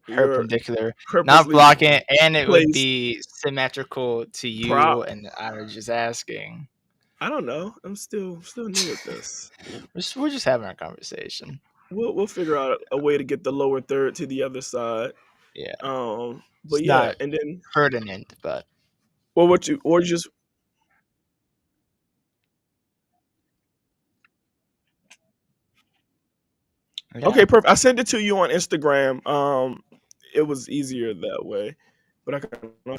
you're perpendicular, not purposely blocking it, and it would placed be symmetrical to you. prop. And I was just asking. I don't know. I'm still new at this. We're just having a conversation. We'll figure out a way to get the lower third to the other side. Yeah, But it's yeah, not and then pertinent, but what you or just yeah. okay, perfect. I sent it to you on Instagram. It was easier that way, but I can. All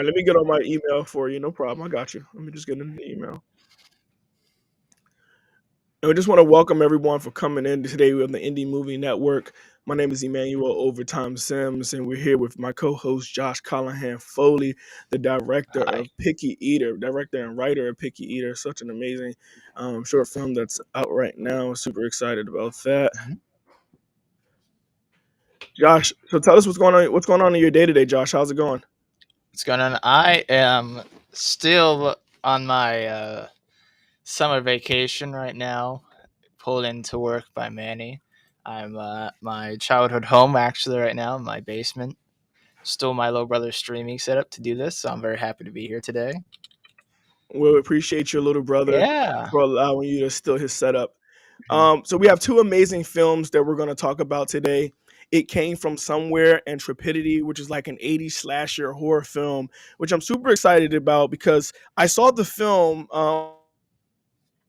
right, let me get on my email for you. No problem. I got you. Let me just get in the email. And we just want to welcome everyone for coming in today. We have the Indie Movie Network. My name is Emmanuel Overtime Sims, and we're here with my co-host Josh Callahan Foley, the director Hi. of Picky Eater, director and writer of Picky Eater. Such an amazing short film that's out right now. Super excited about that. Mhm. Josh, so tell us what's going on. What's going on in your day today, Josh? How's it going? What's going on? I am still on my summer vacation right now, pulled into work by Manny. I'm at my childhood home actually right now in my basement. Stole my little brother's streaming setup to do this, so I'm very happy to be here today. We appreciate your little brother Yeah. for allowing you to steal his setup. Mhm. So we have two amazing films that we're going to talk about today. It Came From Somewhere and Trepidity, which is like an 80s slasher horror film, which I'm super excited about because I saw the film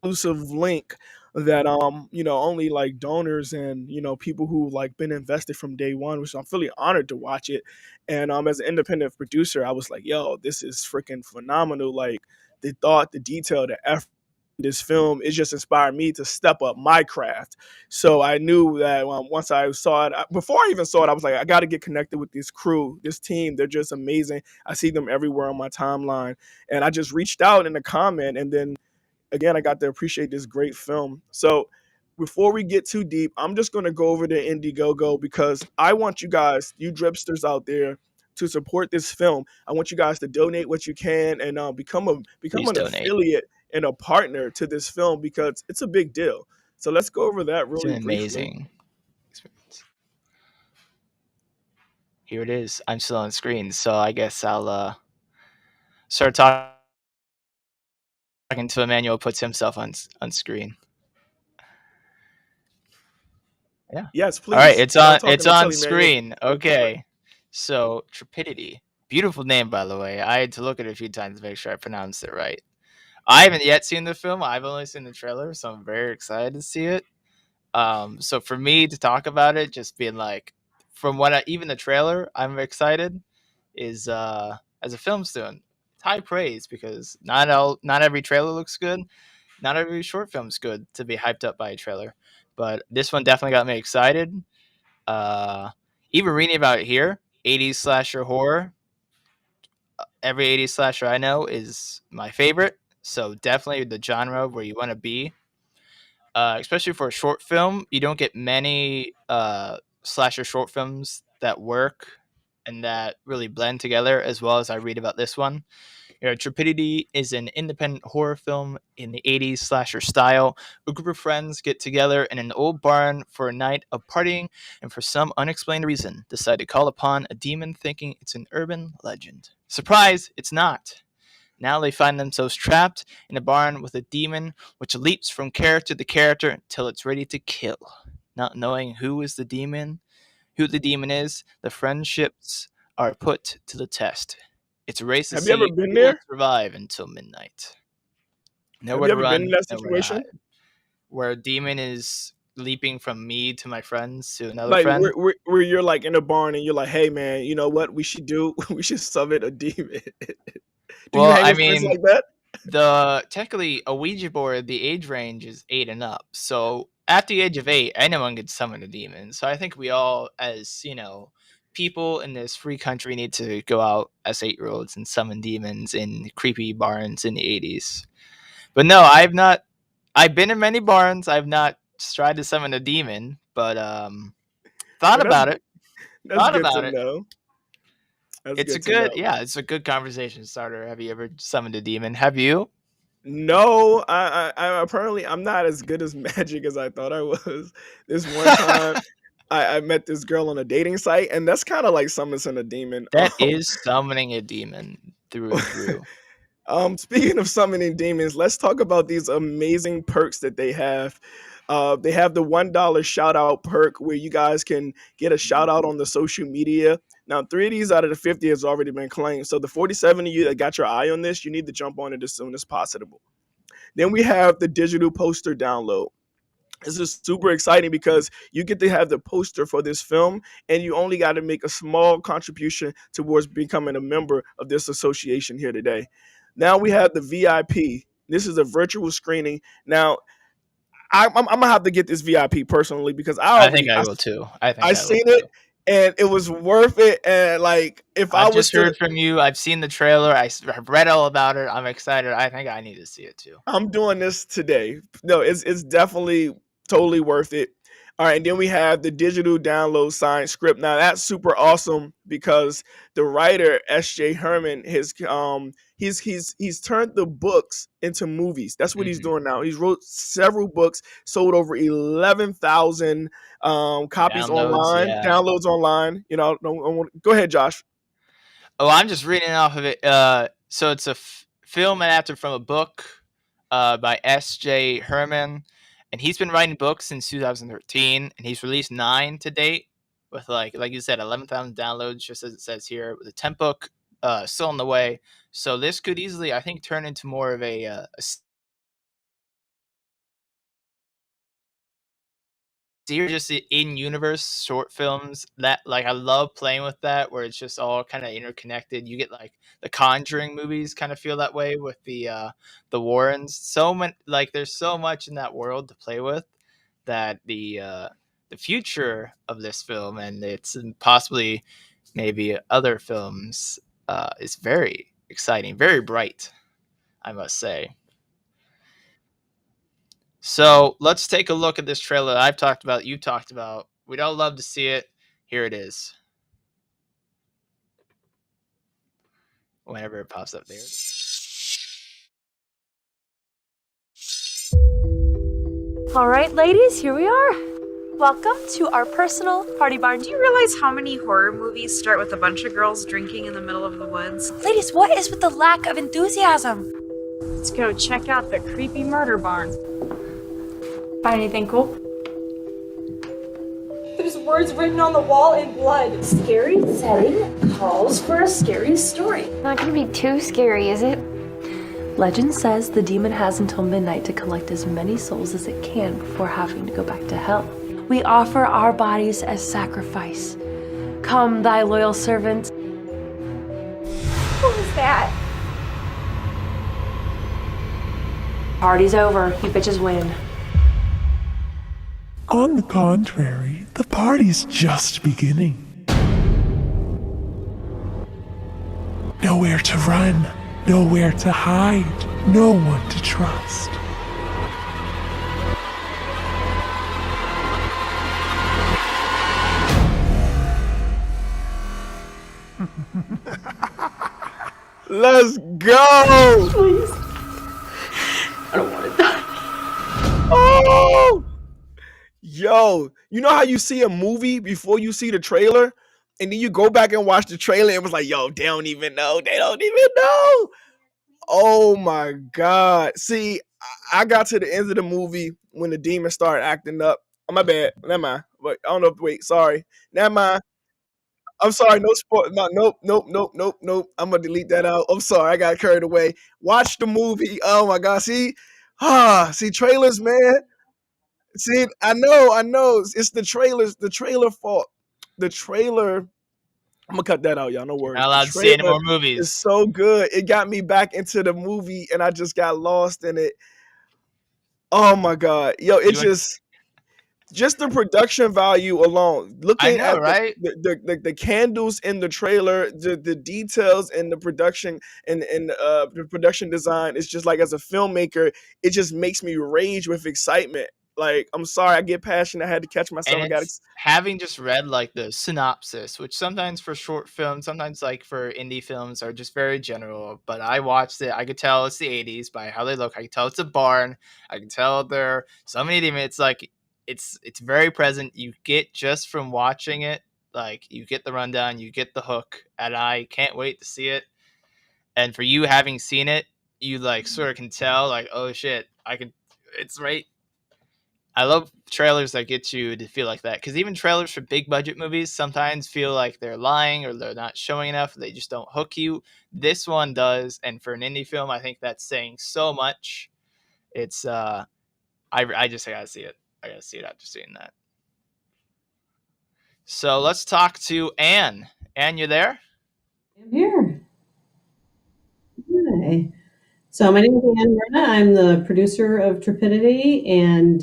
exclusive link that only like donors and people who like been invested from day one, which I'm really honored to watch it. And as an independent producer, I was like, yo, this is freaking phenomenal. Like the thought, the detail, the effort, this film, it just inspired me to step up my craft. So I knew that once I saw it, before I even saw it, I was like, I got to get connected with this crew, this team. They're just amazing. I see them everywhere on my timeline. And I just reached out in a comment, and then again, I got to appreciate this great film. So before we get too deep, I'm just going to go over to Indiegogo because I want you guys, you dripsters out there, to support this film. I want you guys to donate what you can and become Please an donate. affiliate and a partner to this film because it's a big deal. So let's go over that It's really an briefly. amazing experience. Here it is. I'm still on screen, so I guess I'll start talking until Emmanuel puts himself on screen. Yeah. Yes, All right, please start talking. it's I'll tell on Emmanuel. screen. Okay. So, Trepidity. Beautiful name, by the way. I had to look at it a few times to make sure I pronounced it right. I haven't yet seen the film. I've only seen the trailer, so I'm very excited to see it. So for me to talk about it, just being like, from even the trailer, I'm excited. Is as a film student, it's high praise because not every trailer looks good. Not every short film's good to be hyped up by a trailer, but this one definitely got me excited. Uh, Even reading about it here, 80s slasher horror. Every 80s slasher I know is my favorite, so definitely the genre where you want to be. Especially for a short film, you don't get many slasher short films that work and that really blend together as well as I read about this one. Trepidity is an independent horror film in the 80s slasher style. A group of friends get together in an old barn for a night of partying and for some unexplained reason decide to call upon a demon thinking it's an urban legend. Surprise, it's not. Now they find themselves trapped in a barn with a demon which leaps from character to character until it's ready to kill. Not knowing who the demon is, the friendships are put to the test. It's a race to Have you ever see been who will there? survive until midnight. Have Nowhere you to ever been in run, that nowhere to situation? hide. Where a demon is leaping from me to my friends to another Like friend. where you're like in a barn and you're like, hey man, you know what we should do? We should summon a demon. Do you Well, hang I with friends mean, like that? the technically a Ouija board, the age range is 8 and up. So at the age of 8, anyone can summon a demon. So I think we all, as people in this free country, need to go out as 8-year-olds and summon demons in creepy barns in the 80s. But no, I've not. I've been in many barns. I've not tried to summon a demon, but thought Well, about it. that's Thought good to about it. know. That's It's a good to good, know. yeah, it's a good conversation starter. Have you ever summoned a demon? Have you? No, I apparently I'm not as good as magic as I thought I was. This one time, I met this girl on a dating site, and that's kind of like summoning a demon. That is summoning a demon through and through. Speaking of summoning demons, let's talk about these amazing perks that they have. They have the $1 shout out perk where you guys can get a shout out on the social media. Now, three of these out of the 50 has already been claimed. So the 47 of you that got your eye on this, you need to jump on it as soon as possible. Then we have the digital poster download. This is super exciting because you get to have the poster for this film, and you only got to make a small contribution towards becoming a member of this association here today. Now we have the VIP. This is a virtual screening. Now I'm gonna have to get this VIP personally because I think I will too. I think I I will seen it too. and it was worth it. And like if I I've was just to heard from you. I've seen the trailer. I've read all about it. I'm excited. I think I need to see it too. I'm doing this today. No, it's definitely totally worth it. All right, and then we have the digital download signed script. Now that's super awesome because the writer SJ Hermann he's turned the books into movies. That's what he's Hmm. doing now. He's wrote several books, sold over 11,000 copies Downloads, online, yeah. downloads online. Go ahead, Josh. Oh, I'm just reading off of it. So it's a film adapted from a book by SJ Hermann, and he's been writing books since 2013, and he's released 9 to date with like you said, 11,000 downloads, just as it says here, with a 10 book still on the way. So this could easily, I think, turn into more of a series, just in universe short films that like I love playing with that, where it's just all kind of interconnected. You get like the Conjuring movies kind of feel that way with the Warrens. So many, like there's so much in that world to play with that the future of this film and it's possibly maybe other films is very exciting, very bright, I must say. So let's take a look at this trailer that I've talked about, you've talked about. We'd all love to see it. Here it is. Whenever it pops up there. All right, ladies, here we are. Welcome to our personal party barn. Do you realize how many horror movies start with a bunch of girls drinking in the middle of the woods? Ladies, what is with the lack of enthusiasm? Let's go check out the creepy murder barn. Find anything cool? There's words written on the wall in blood. Scary setting calls for a scary story. Not gonna be too scary, is it? Legend says the demon has until midnight to collect as many souls as it can before having to go back to hell. We offer our bodies as sacrifice. Come, thy loyal servant. What was that? Party's over. You bitches win. On the contrary, the party's just beginning. Nowhere to run, nowhere to hide, no one to trust. Let's go. Please. I don't want to die. Oh, yo, you know how you see a movie before you see the trailer, and then you go back and watch the trailer, and it was like, yo, they don't even know. They don't even know. Oh my God. See, I got to the end of the movie when the demon started acting up. Oh, my bad. Never mind. But I don't know. Wait, sorry. Never mind. I'm sorry. No sport. No, nope, nope, nope, nope, nope. I'm gonna delete that out. I'm sorry. I got carried away. Watch the movie. Oh my God. See trailers, man. See, I know. It's the trailers. The trailer fault. The trailer. I'm gonna cut that out, y'all. No Not worries. The allowed to see any trailer more is movies. so good. It got me back into the movie, and I just got lost in it. Oh my God, yo! It You and just the production value alone. I Looking know, at right? the candles in the trailer, the details in the production and the production design. It's just like as a filmmaker, it just makes me rage with excitement. Like, I'm sorry, I get passionate. I had to catch myself. And I got it's having just read like the synopsis, which sometimes for short films, sometimes like for indie films are just very general. But I watched it. I could tell it's the 80s by how they look. I could tell it's a barn. I can tell there are so many demons. It's like it's very present. You get just from watching it, like you get the rundown, you get the hook, and I can't wait to see it. And for you having seen it, you like sort of can tell like, oh shit, I can. It's right. I love trailers that get you to feel like that, because even trailers for big budget movies sometimes feel like they're lying or they're not showing enough. They just don't hook you. This one does, and for an indie film, I think that's saying so much. It's I just gotta see it. I gotta see it after seeing that. So let's talk to Anne. Anne, you there? I'm here. Hi. So my name is Ann Myrna. I'm the producer of Trepidity, and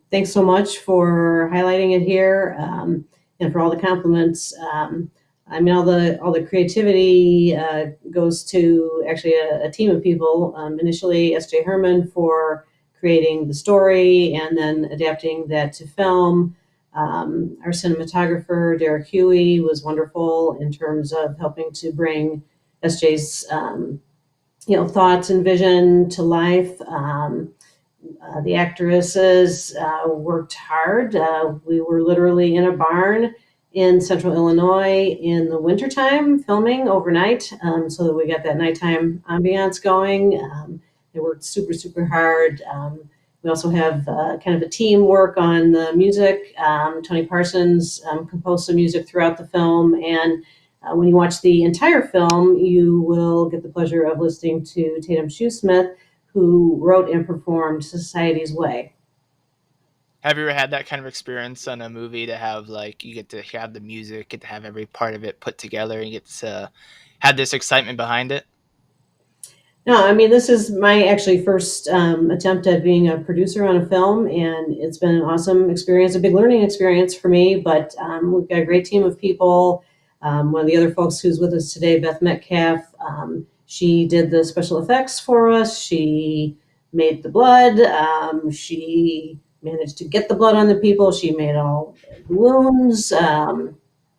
thanks so much for highlighting it here, and for all the compliments. I mean, all the creativity goes to actually a team of people. Initially, SJ Hermann for creating the story and then adapting that to film. Our cinematographer Derek Huey was wonderful in terms of helping to bring SJ's thoughts and vision to life. The actresses worked hard. We were literally in a barn in central Illinois in the wintertime filming overnight, so that we got that nighttime ambiance going. They worked super, super hard. We also have kind of a team work on the music. Tony Parsons composed some music throughout the film, and when you watch the entire film, you will get the pleasure of listening to Tatum Shoesmith, who wrote and performed Society's Way. Have you ever had that kind of experience on a movie to have like you get to have the music, get to have every part of it put together, and you get to have this excitement behind it? No, I mean, this is my actually first attempt at being a producer on a film, and it's been an awesome experience, a big learning experience for me. But we've got a great team of people. One of the other folks who's with us today, Beth Metcalf, she did the special effects for us. She made the blood. She managed to get the blood on the people. She made all the wounds.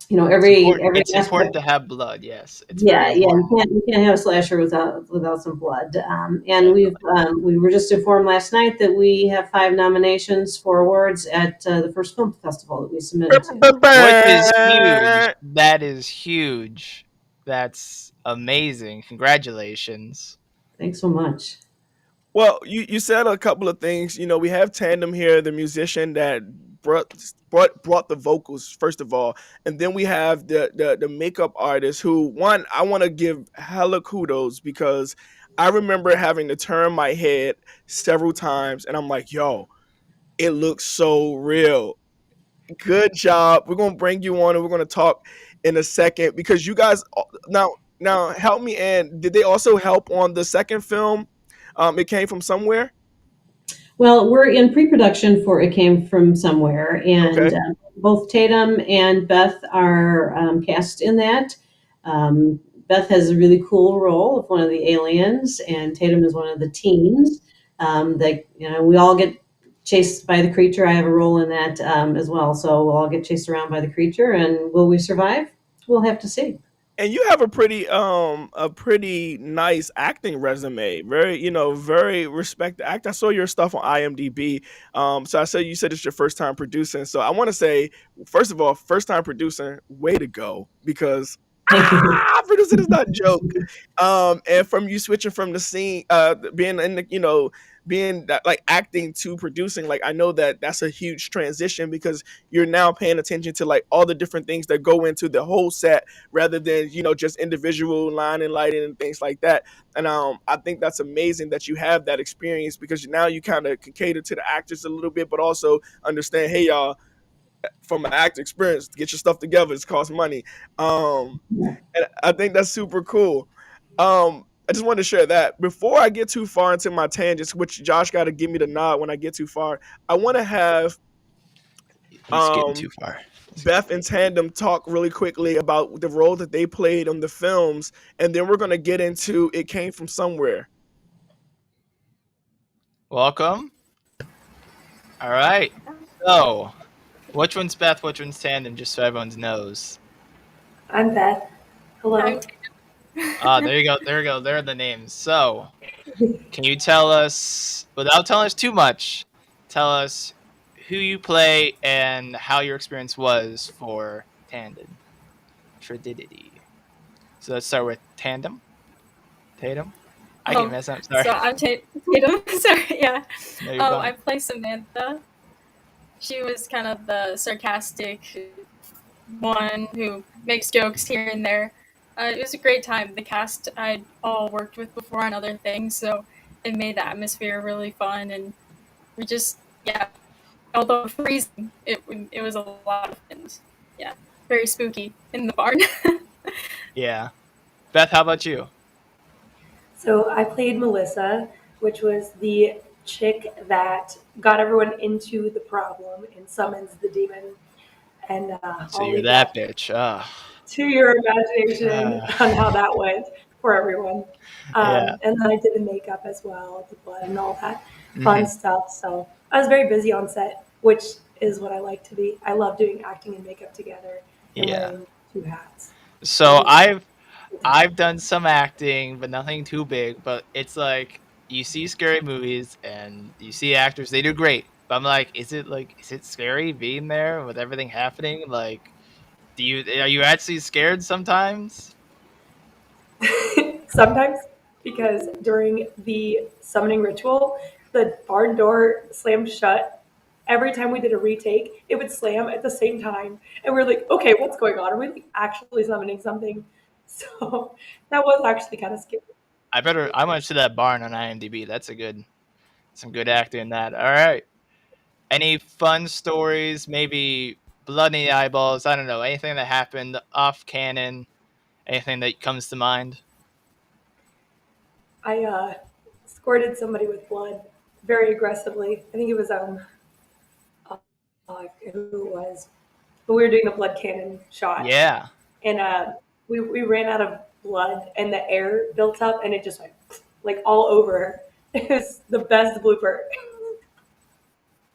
Every It's important to have blood. Yes, it's yeah, very yeah, important. you can't have a slasher without some blood. And we were just informed last night that we have 5 nominations for awards at the first film festival that we submitted to. Which is huge. That is huge. That's amazing. Congratulations. Thanks so much. Well, you said a couple of things. We have Tandem here, the musician that brought the vocals first of all, and then we have the makeup artist who, one, I want to give hella kudos, because I remember having to turn my head several times, and I'm like, yo, it looks so real. Good job. We're gonna bring you on, and we're gonna talk in a second, because you guys now help me. And did they also help on the second film? It came from somewhere. Well, we're in pre-production for It Came From Somewhere, and Okay. both Tatum and Beth are cast in that. Beth has a really cool role of one of the aliens, and Tatum is one of the teens. We all get chased by the creature. I have a role in that as well, so we'll all get chased around by the creature, and will we survive? We'll have to see. And you have a pretty nice acting resume. Very respected act. I saw your stuff on IMDb. So you said it's your first time producing. So I want to say, first of all, first time producing, way to go, because producing is not a joke. And from you switching from the scene, being in the, being that, like, acting to producing, like, I know that that's a huge transition, because you're now paying attention to like all the different things that go into the whole set, rather than just individual line and lighting and things like that. And I think that's amazing that you have that experience, because now you kind of can cater to the actors a little bit, but also understand, hey y'all, from an actor experience, get your stuff together. It's cost money. And I think that's super cool. I just wanted to share that before I get too far into my tangents, which Josh got to give me the nod when I get too far. I want to have He's getting too far. Beth and Tandem talk really quickly about the role that they played on the films, and then we're gonna get into It Came From Somewhere. Welcome. All All right. So, which one's Beth? Which one's Tandem? Just so everyone knows. I'm Beth. Hello. There you go. There you go. There are the names. So, can you tell us, without telling us too much, tell us who you play and how your experience was for Tandem? Trepidity. So let's start with Tatum. I can mess up. Sorry. So I'm Tatum. Sorry, yeah. No, you're fine. I play Samantha. She was kind of the sarcastic one who makes jokes here and there. It was a great time. The cast I'd all worked with before on other things, so it made the atmosphere really fun, and we just, yeah. Although freezing, it was a lot of fun. Yeah, very spooky in the barn. Yeah. Beth, how about you? So I played Melissa, which was the chick that got everyone into the problem and summons the demon. And So I'll you're leave that bitch. to your imagination on how that went for everyone. Yeah. And then I did the makeup as well, the blood and all that fun stuff. So I was very busy on set, which is what I like to be. I love doing acting and makeup together and wearing two hats. So I've done some acting, but nothing too big. But it's like you see scary movies and you see actors, they do great. But I'm like, is it scary being there with everything happening? Like, are you actually scared sometimes? Sometimes, because during the summoning ritual, the barn door slammed shut. Every time we did a retake, it would slam at the same time. And we're like, okay, what's going on? Are we actually summoning something? So that was actually kind of scary. I went to that barn on IMDb. That's some good acting in that. All right. Any fun stories? Maybe blood in the eyeballs. I don't know. Anything that happened off canon. Anything that comes to mind? I squirted somebody with blood very aggressively. I think it was who it was, but we were doing the blood cannon shot. Yeah. And we ran out of blood, and the air built up, and it just went like all over her. It was the best blooper.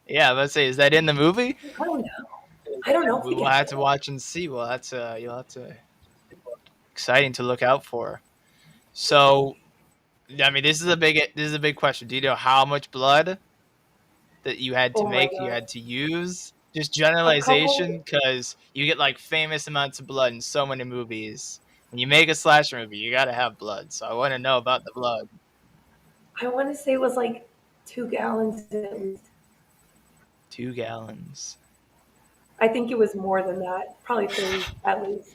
Yeah, let's say, is that in the movie? I don't know. If We'll have to watch and see. Well, you'll have to exciting to look out for. So, I mean, this is a big question. Do you know how much blood that you had to make? You had to use? Just generalization, because you get like famous amounts of blood in so many movies. When you make a slasher movie, you got to have blood. So I want to know about the blood. I want to say it was like 2 gallons at least. 2 gallons. I think it was more than that. Probably 3 at least.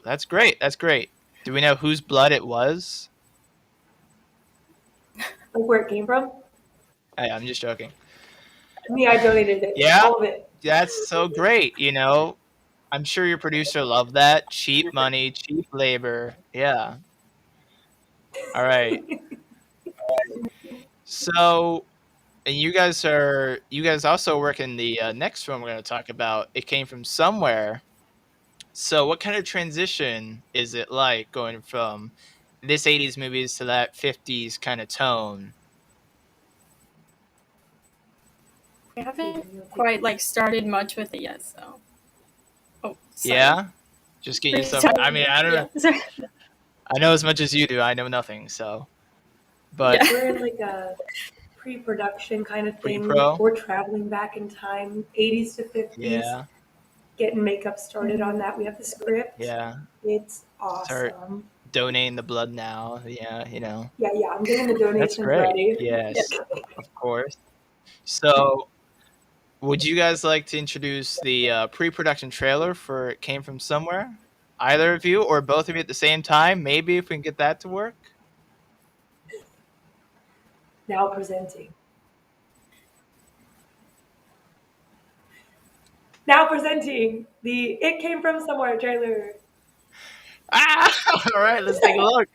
That's great. That's great. Do we know whose blood it was? Like where it came from? Hey, I'm just joking. Me, I donated it. Yeah, all of it. That's so great. You know, I'm sure your producer loved that. Cheap money, cheap labor. Yeah. All right. So, and you guys also work in the next film we're going to talk about. It Came From Somewhere. So, what kind of transition is it like going from this 80s movies to that 50s kind of tone? We haven't quite started much with it yet, so. Oh, sorry. Yeah, just get yourself. I mean, I don't know. Sorry. I know as much as you do. I know nothing. So, but we're in like a pre-production kind of thing. Pre-pro? We're traveling back in time, 80s to 50s. Yeah. Getting makeup started on that. We have the script. Yeah. It's awesome. Start donating the blood now. Yeah, you know. Yeah, I'm getting the donations That's great. ready. Yes, of course. So, would you guys like to introduce the pre-production trailer for It Came From Somewhere? Either of you or both of you at the same time? Maybe if we can get that to work. Now presenting. The It Came From Somewhere trailer. All right, let's take a look.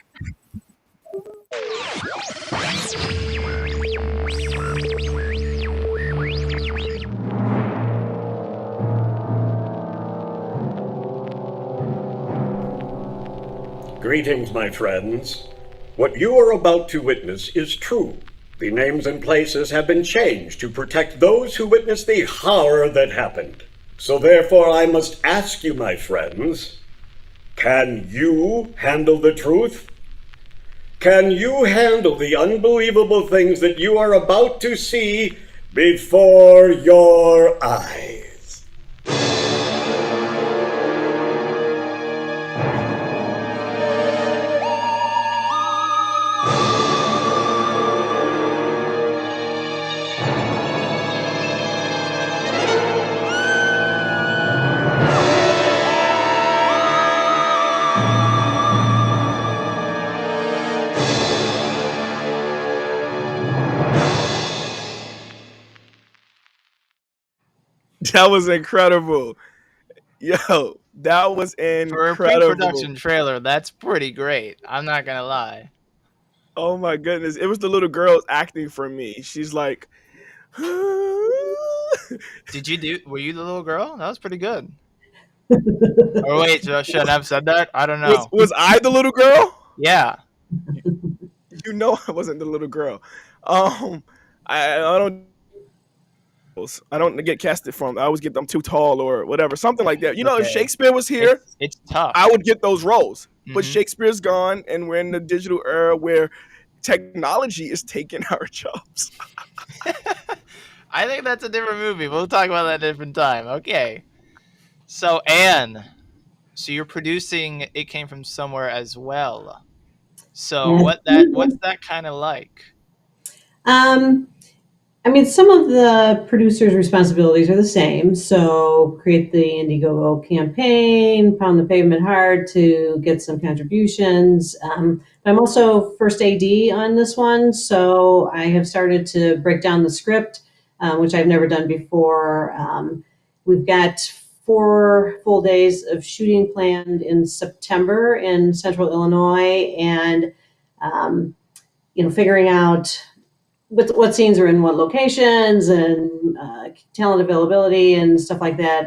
Greetings, my friends. What you are about to witness is true. The names and places have been changed to protect those who witnessed the horror that happened. So therefore I must ask you, my friends, can you handle the truth? Can you handle the unbelievable things that you are about to see before your eyes? That was incredible. Yo, that was For a incredible. pre-production trailer, that's pretty great. I'm not gonna lie. Oh my goodness. It was the little girl acting for me. She's like, Were you the little girl? That was pretty good. Or wait, should I have said that? I don't was know. was I the little girl? Yeah. You know I wasn't the little girl. I don't get casted from. I always get them too tall or whatever, something like that. You know, if Okay. Shakespeare was here, It's tough. I would get those roles. But Mhm. Shakespeare's gone, and we're in the digital era where technology is taking our jobs. I think that's a different movie. We'll talk about that at a different time. Okay. So Anne, so you're producing It Came From Somewhere as well. So what's that kind of like? I mean, some of the producers' responsibilities are the same. So, create the Indiegogo campaign, pound the pavement hard to get some contributions. I'm also first AD on this one, so I have started to break down the script, which I've never done before. We've got 4 full days of shooting planned in September in Central Illinois, and figuring out what scenes are in what locations and talent availability and stuff like that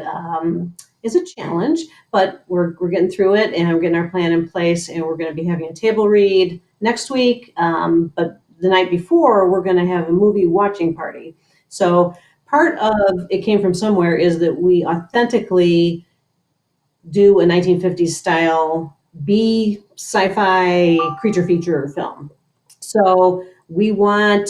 is a challenge, but we're getting through it, and we're getting our plan in place, and we're going to be having a table read next week. But the night before, we're going to have a movie watching party. So part of It Came From Somewhere is that we authentically do a 1950s style B sci-fi creature feature film. So we want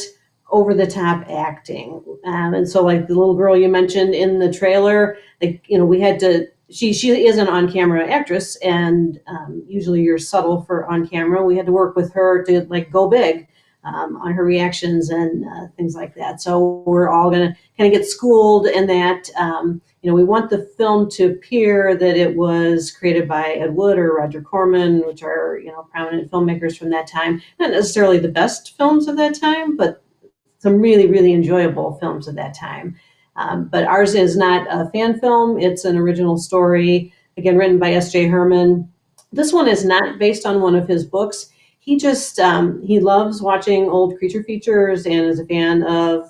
over the top acting. And so like the little girl you mentioned in the trailer, we had to, she is an on-camera actress, and usually you're subtle for on camera. We had to work with her to go big on her reactions and things like that. So we're all going to kind of get schooled in that. We want the film to appear that it was created by Ed Wood or Roger Corman, which are, prominent filmmakers from that time. Not necessarily the best films of that time, but some really, really enjoyable films of that time. But ours is not a fan film. It's an original story, again, written by SJ Hermann. This one is not based on one of his books. He just, he loves watching old creature features and is a fan of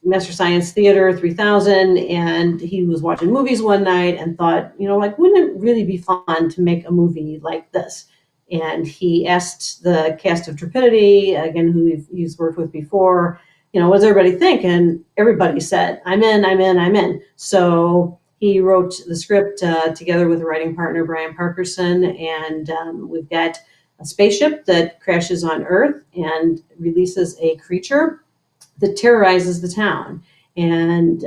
Master Science Theater 3000, and he was watching movies one night and thought, wouldn't it really be fun to make a movie like this? And he asked the cast of Trepidity, again, who he's worked with before, what does everybody think? And everybody said, I'm in. So he wrote the script together with a writing partner, Brian Parkerson, and we've got a spaceship that crashes on Earth and releases a creature that terrorizes the town. And,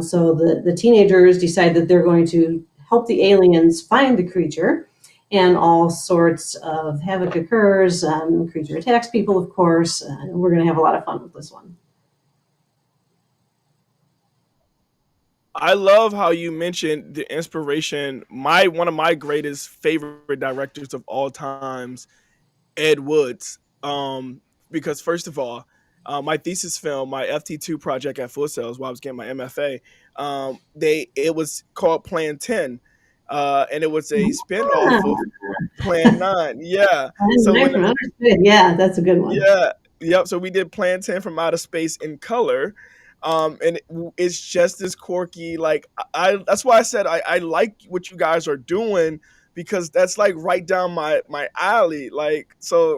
so the teenagers decide that they're going to help the aliens find the creature, and all sorts of havoc occurs. Creature attacks people, of course. We're going to have a lot of fun with this one. I love how you mentioned the inspiration. One of my greatest favorite directors of all times, Ed Wood's. Because first of all, my thesis film, my FT2 project at Full Sails, while I was getting my MFA, it was called Plan 10, and it was a spinoff of Plan 9. Yeah. Yeah, that's a good one. Yeah. Yep. So we did Plan 10 from Outer Space in color. And it's just as quirky. Like that's why I said I like what you guys are doing, because that's like right down my alley. Like, so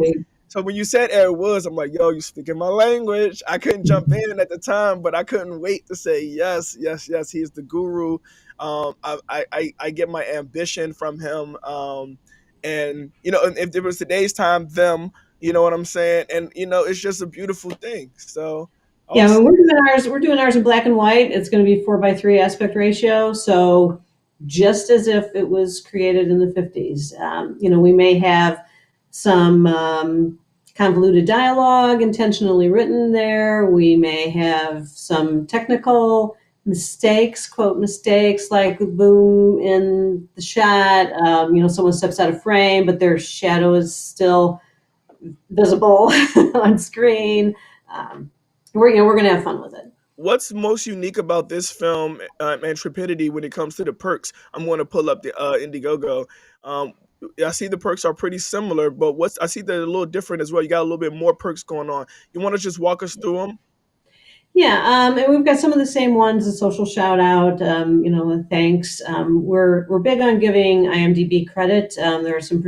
So when you said Ed Woods, I'm like, yo, you speaking my language. I couldn't jump in at the time, but I couldn't wait to say yes, yes, yes. He's the guru. I get my ambition from him. And if there was today's time, them. You know what I'm saying? And it's just a beautiful thing. So Yeah, awesome. we're doing ours. We're doing ours in black and white. It's going to be 4:3 aspect ratio. So just as if it was created in the 50s. We may have some convoluted dialogue intentionally written there. We may have some technical mistakes, quote mistakes, like boom in the shot. Someone steps out of frame, but their shadow is still visible on screen. We're gonna have fun with it. What's most unique about this film and Trepidity when it comes to the perks? I'm going to pull up the Indiegogo. Um, I see the perks are pretty similar, but I see they're a little different as well. You got a little bit more perks going on. You want to just walk us through them? Yeah, and we've got some of the same ones: a social shout out, a thanks. We're big on giving IMDb credit. There are some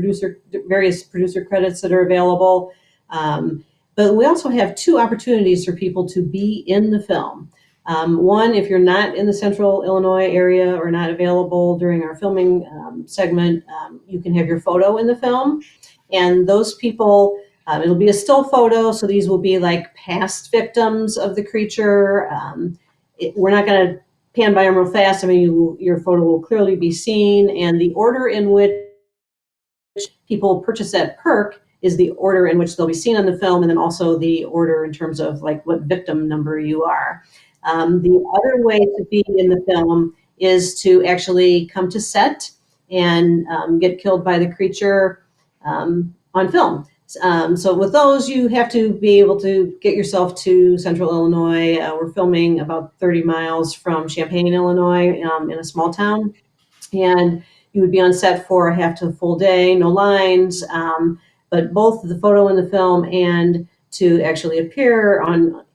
various producer credits that are available, but we also have two opportunities for people to be in the film. One, if you're not in the Central Illinois area or not available during our filming segment, you can have your photo in the film, and those people. It'll be a still photo, so these will be like past victims of the creature. We're not going to pan by them real fast. I mean, your photo will clearly be seen, and the order in which people purchase that perk is the order in which they'll be seen on the film, and then also the order in terms of like what victim number you are. The other way to be in the film is to actually come to set and get killed by the creature on film. So with those, you have to be able to get yourself to Central Illinois. We're filming about 30 miles from Champaign, Illinois, in a small town. And you would be on set for a half to a full day, no lines, but both the photo in the film and to actually appear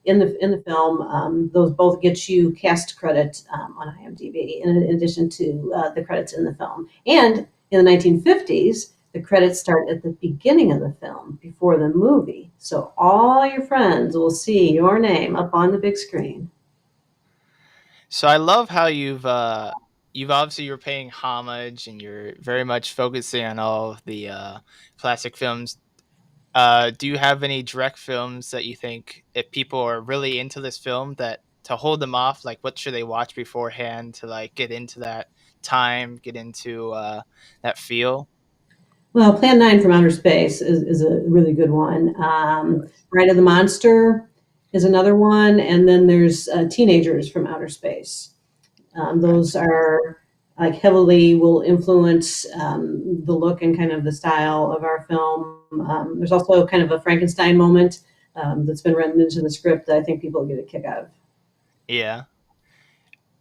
in the film, those both get you cast credit on IMDb, in addition to the credits in the film. And in the 1950s, the credits start at the beginning of the film before the movie. So all your friends will see your name up on the big screen. So I love how you've obviously you're paying homage and you're very much focusing on all of the classic films. Do you have any direct films that you think if people are really into this film that to hold them off, like what should they watch beforehand to like get into that time, get into that feel? Well, Plan 9 from Outer Space is a really good one. Bride of the Monster is another one. And then there's Teenagers from Outer Space. Those are like heavily will influence the look and kind of the style of our film. There's also kind of a Frankenstein moment that's been written into the script that I think people get a kick out of. Yeah.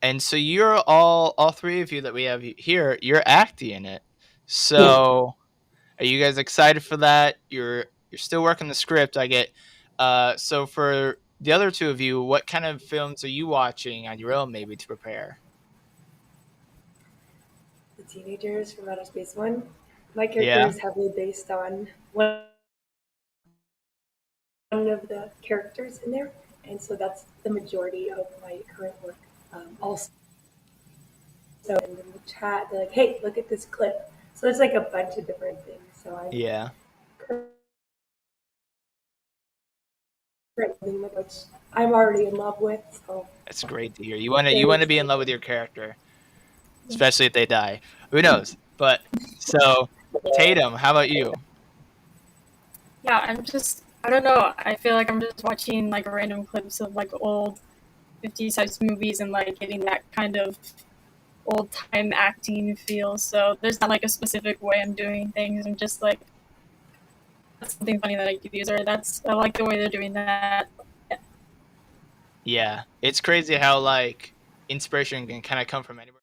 And so you're all three of you that we have here, you're acting in it. So are you guys excited for that? You're still working the script, I get. So for the other two of you, what kind of films are you watching on your own maybe to prepare? The Teenagers from Outer Space one. My character is heavily based on one of the characters in there, and so that's the majority of my current work. Also, so in the chat, they're like, "Hey, look at this clip." So there's like a bunch of different things. So I'm which I'm already in love with. So that's great to hear. You want to be in love with your character, especially if they die. Who knows? But so Tatum, how about you? Yeah, I don't know. I feel like I'm just watching like random clips of like old 50s types movies and like getting that kind of old time acting feel. So there's not like a specific way I'm doing things. I'm just like, that's something funny that I could use, or I like the way they're doing that. Yeah, it's crazy how like inspiration can kind of come from anywhere.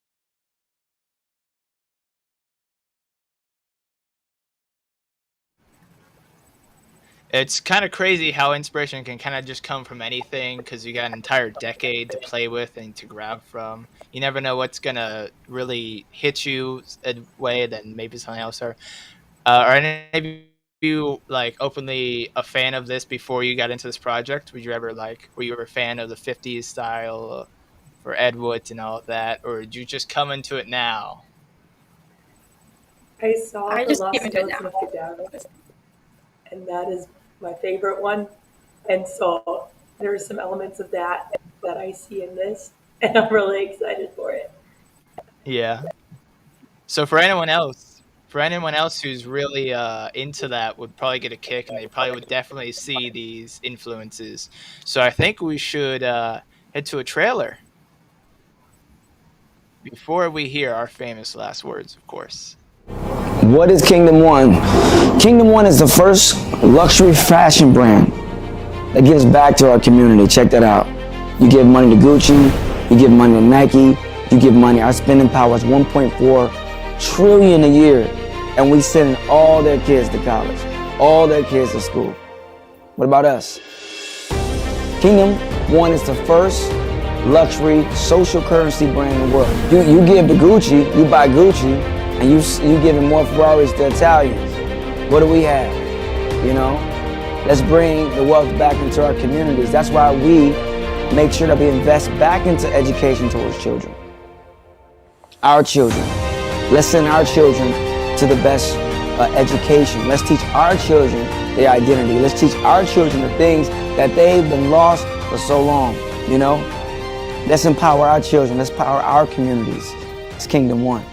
It's kind of crazy how inspiration can kind of just come from anything because you got an entire decade to play with and to grab from. You never know what's gonna really hit you a way, then maybe something else. Or any of you like openly a fan of this before you got into this project? Would you ever were you ever a fan of the 50s style for Ed Wood and all of that, or did you just come into it now? I saw I the just came Lost into it Notes now. of Godard, and that is my favorite one. And so there are some elements of that that I see in this, and I'm really excited for it. Yeah. So for anyone else who's really into that, would probably get a kick, and they probably would definitely see these influences. So I think we should head to a trailer before we hear our famous last words, of course. What is Kingdom One? Kingdom One is the first luxury fashion brand that gives back to our community. Check that out. You give money to Gucci, you give money to Nike, you give money. Our spending power is 1.4 trillion a year, and we send all their kids to college, all their kids to school. What about us? Kingdom One is the first luxury social currency brand in the world. You give to Gucci, you buy Gucci, and you giving more Ferraris to Italians. What do we have? You know? Let's bring the wealth back into our communities. That's why we make sure that we invest back into education towards children. Our children. Let's send our children to the best education. Let's teach our children their identity. Let's teach our children the things that they've been lost for so long, you know? Let's empower our children. Let's power our communities. It's Kingdom One.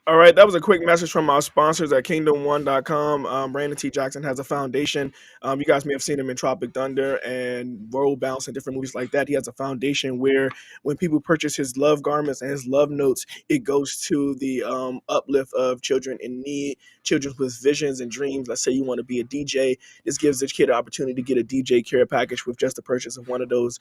All right, that was a quick message from our sponsors at kingdom1.com. Brandon T. Jackson has a foundation. You guys may have seen him in Tropic Thunder and Roll Bounce and different movies like that. He has a foundation where when people purchase his love garments and his love notes, it goes to the uplift of children in need, children with visions and dreams. Let's say you want to be a DJ. This gives the kid an opportunity to get a DJ care package with just the purchase of one of those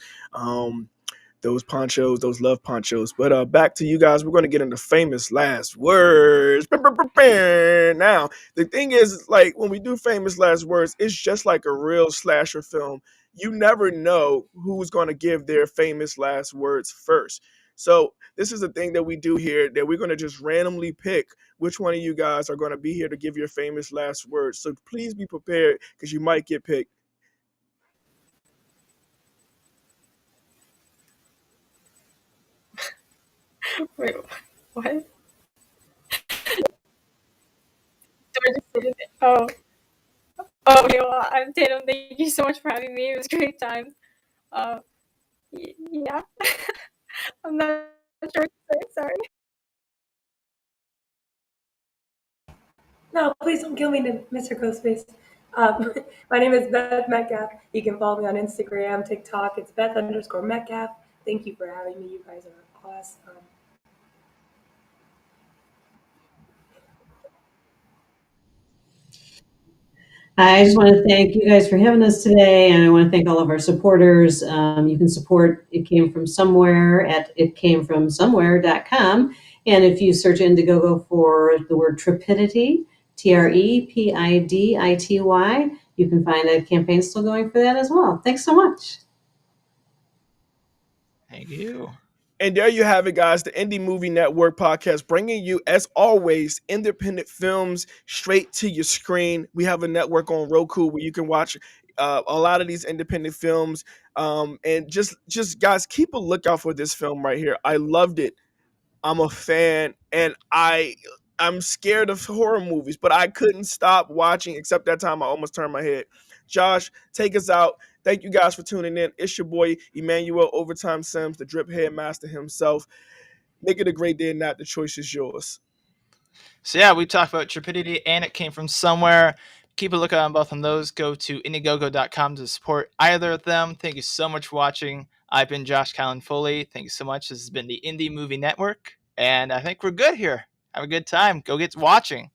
ponchos, those love ponchos. But back to you guys. We're going to get into famous last words. Now, the thing is, like, when we do famous last words, it's just like a real slasher film. You never know who's going to give their famous last words first. So this is the thing that we do here, that we're going to just randomly pick which one of you guys are going to be here to give your famous last words. So please be prepared, because you might get picked. Wait, what? Do I just sit in it? Oh. Oh, okay, well, I'm Tatum. Thank you so much for having me. It was a great time. Yeah. I'm not sure what to say. Sorry. No, please don't kill me, Mr. Ghostface. My name is Beth Metcalf. You can follow me on Instagram, TikTok. It's Beth_Metcalf. Thank you for having me. You guys are awesome. I just want to thank you guys for having us today, and I want to thank all of our supporters. You can support It Came From Somewhere at itcamefromsomewhere.com. And if you search Indiegogo for the word Trepidity, Trepidity, you can find a campaign still going for that as well. Thanks so much. Thank you. And there you have it, guys. The Indie Movie Network podcast, bringing you, as always, independent films straight to your screen. We have a network on Roku where you can watch a lot of these independent films. And just guys, keep a lookout for this film right here. I loved it. I'm a fan, and I'm scared of horror movies, but I couldn't stop watching, except that time I almost turned my head. Josh, take us out. Thank you guys for tuning in. It's your boy, Emmanuel Overtime Sims, the drip headmaster himself. Make it a great day, and not the choice is yours. So yeah, we talked about Trepidity and It Came From Somewhere. Keep a lookout on both of those. Go to Indiegogo.com to support either of them. Thank you so much for watching. I've been Josh Callan Foley. Thank you so much. This has been the Indie Movie Network, and I think we're good here. Have a good time. Go get watching.